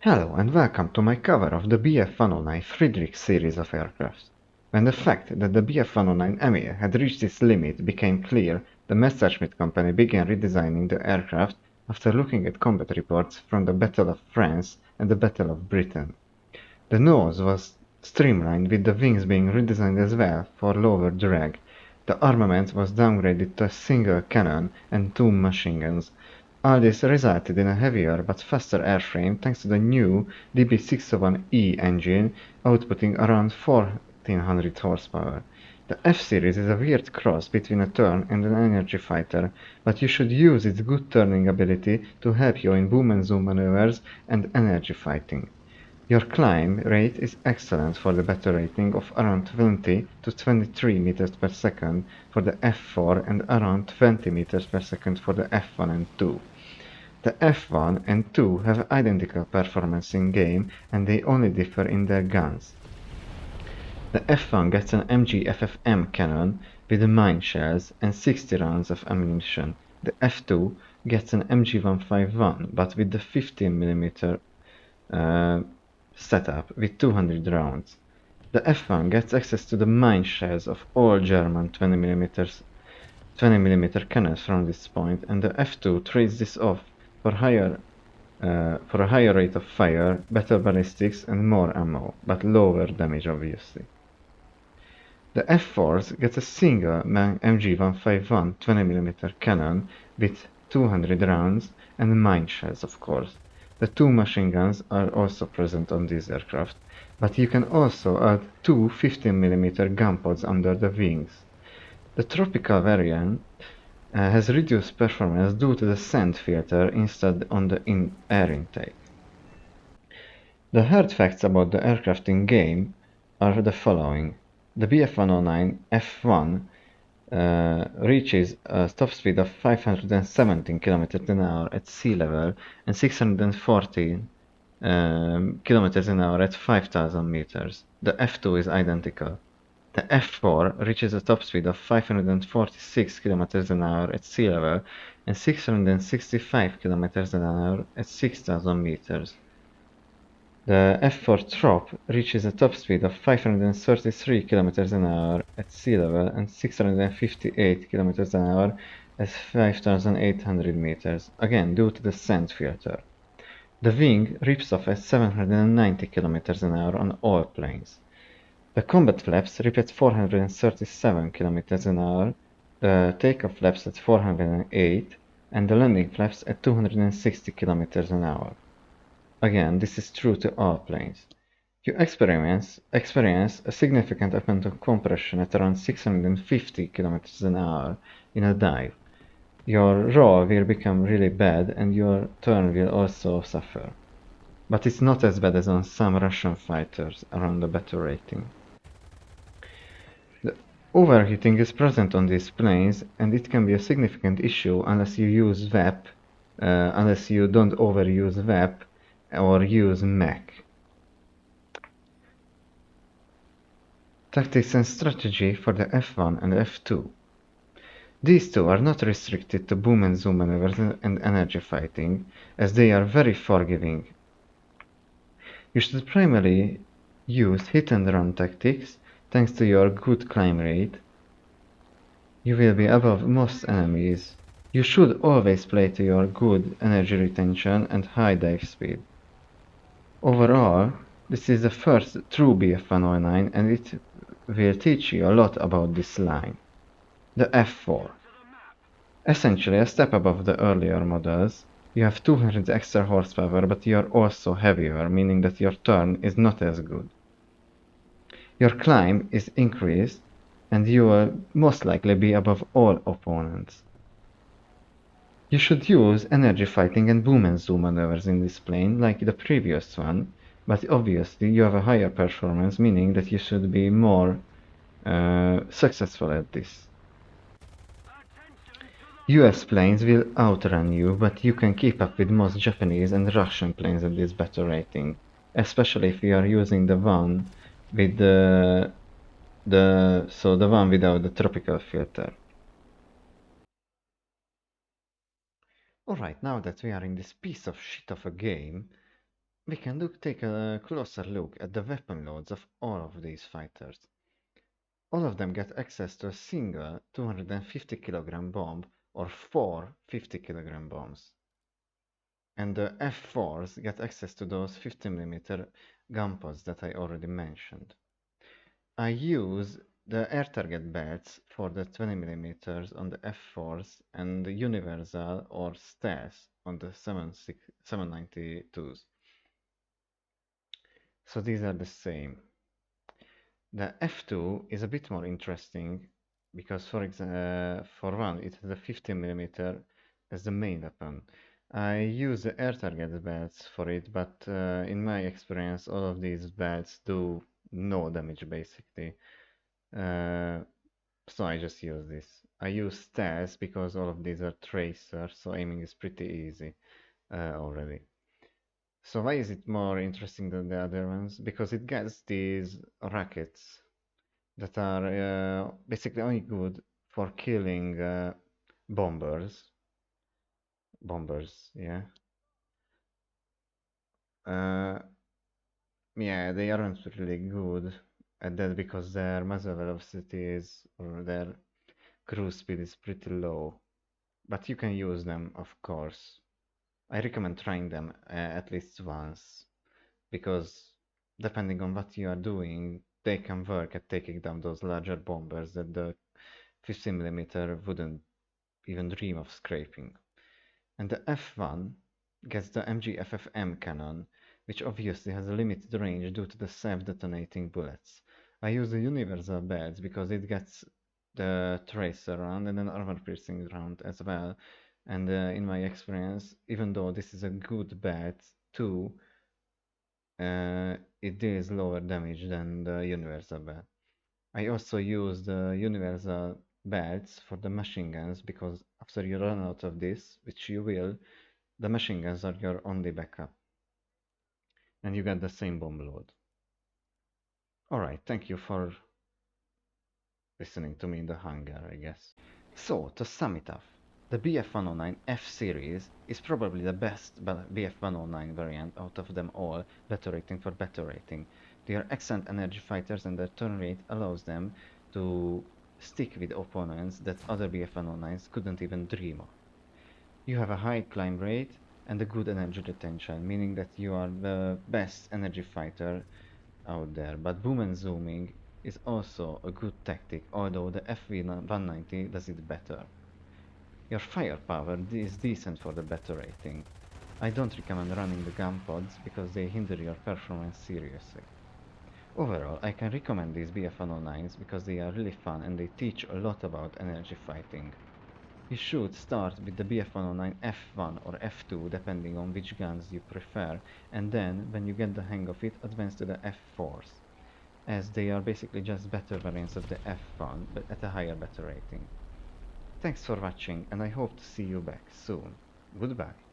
Hello and welcome to my cover of the Bf-109 Friedrich series of aircraft. When the fact that the Bf-109 Emir had reached its limit became clear, the Messerschmitt company began redesigning the aircraft after looking at combat reports from the Battle of France and the Battle of Britain. The nose was streamlined, with the wings being redesigned as well for lower drag. The armament was downgraded to a single cannon and 2 machine guns. All this resulted in a heavier but faster airframe thanks to the new DB601E engine, outputting around 1400 horsepower. The F-Series is a weird cross between a turn and an energy fighter, but you should use its good turning ability to help you in boom and zoom maneuvers and energy fighting. Your climb rate is excellent for the battle rating of around 20 to 23 meters per second for the F4 and around 20 meters per second for the F1 and 2. The F1 and 2 have identical performance in-game, and they only differ in their guns. The F1 gets an MG-FFM cannon with mine shells and 60 rounds of ammunition. The F2 gets an MG-151 but with the 15mm setup with 200 rounds. The F1 gets access to the mine shells of all German 20mm cannons from this point, and the F2 trades this off for a higher rate of fire, better ballistics and more ammo, but lower damage obviously. The F-Force gets a single MG-151 20mm cannon with 200 rounds and mine shells, of course. The 2 machine guns are also present on this aircraft, but you can also add 2 15mm gun pods under the wings. The Tropical variant has reduced performance due to the sand filter installed on the air intake. The hard facts about the aircraft in-game are the following. The Bf-109 F1 reaches a top speed of 517 km an hour at sea level and 614 km an hour at 5000 meters. The F2 is identical. The F4 reaches a top speed of 546 km an hour at sea level and 665 km an hour at 6000 meters. The F4 Trop reaches a top speed of 533 km an hour at sea level and 658 km an hour at 5800 meters, again due to the sand filter. The wing rips off at 790 km an hour on all planes. The combat flaps rip at 437 km an hour, the takeoff flaps at 408, and the landing flaps at 260 km an hour. Again, this is true to all planes. You experience a significant amount of compression at around 650 km an hour in a dive. Your roll will become really bad and your turn will also suffer. But it's not as bad as on some Russian fighters around the battle rating. The overheating is present on these planes and it can be a significant issue unless you use VAP, unless you don't overuse VAP or use mech. Tactics and strategy for the F1 and F2. These two are not restricted to boom and zoom maneuvers and energy fighting, as they are very forgiving. You should primarily use hit and run tactics, thanks to your good climb rate. You will be above most enemies. You should always play to your good energy retention and high dive speed. Overall, this is the first true Bf-109 and it will teach you a lot about this line. The F4. Essentially a step above the earlier models, you have 200 extra horsepower but you are also heavier, meaning that your turn is not as good. Your climb is increased and you will most likely be above all opponents. You should use energy fighting and boom and zoom maneuvers in this plane like the previous one, but obviously you have a higher performance, meaning that you should be more successful at this. US planes will outrun you, but you can keep up with most Japanese and Russian planes at this battle rating, especially if you are using the one with the one without the tropical filter. Alright, now that we are in this piece of shit of a game, We can take a closer look at the weapon loads of all of these fighters. All of them get access to a single 250 kg bomb or 4 50 kg bombs. And the F4s get access to those 50mm gun pods that I already mentioned. I use the air target belts for the 20mm on the F4s and the universal or stairs on the 792s. So these are the same. The F2 is a bit more interesting because for one it has a 50mm as the main weapon. I use the air target belts for it, but in my experience all of these belts do no damage basically. So I just use this. I use stairs because all of these are tracers, so aiming is pretty easy already. So why is it more interesting than the other ones? Because it gets these rockets that are basically only good for killing bombers. Bombers, yeah. Uh, yeah, they aren't really good at that because their muzzle velocity is, or their cruise speed is pretty low. But you can use them, of course. I recommend trying them at least once, because depending on what you are doing, they can work at taking down those larger bombers that the 50mm wouldn't even dream of scraping. And the F1 gets the MG-FFM cannon, which obviously has a limited range due to the self-detonating bullets. I use the universal belts because it gets the tracer round and an armor-piercing round as well. And in my experience, even though this is a good belt too, it deals lower damage than the universal belt. I also use the universal belts for the machine guns because after you run out of this, which you will, the machine guns are your only backup. And you get the same bomb load. Alright, thank you for listening to me in the hangar, I guess. So, to sum it up, the BF-109 F series is probably the best BF-109 variant out of them all, better rating for better rating. They are excellent energy fighters and their turn rate allows them to stick with opponents that other BF-109s couldn't even dream of. You have a high climb rate and a good energy retention, meaning that you are the best energy fighter out there, but boom and zooming is also a good tactic, although the FV190 does it better. Your firepower is decent for the better rating. I don't recommend running the gun pods because they hinder your performance seriously. Overall, I can recommend these BF109s because they are really fun and they teach a lot about energy fighting. You should start with the BF109 F1 or F2 depending on which guns you prefer, and then, when you get the hang of it, advance to the F4s, as they are basically just better variants of the F1 but at a higher better rating. Thanks for watching and I hope to see you back soon. Goodbye.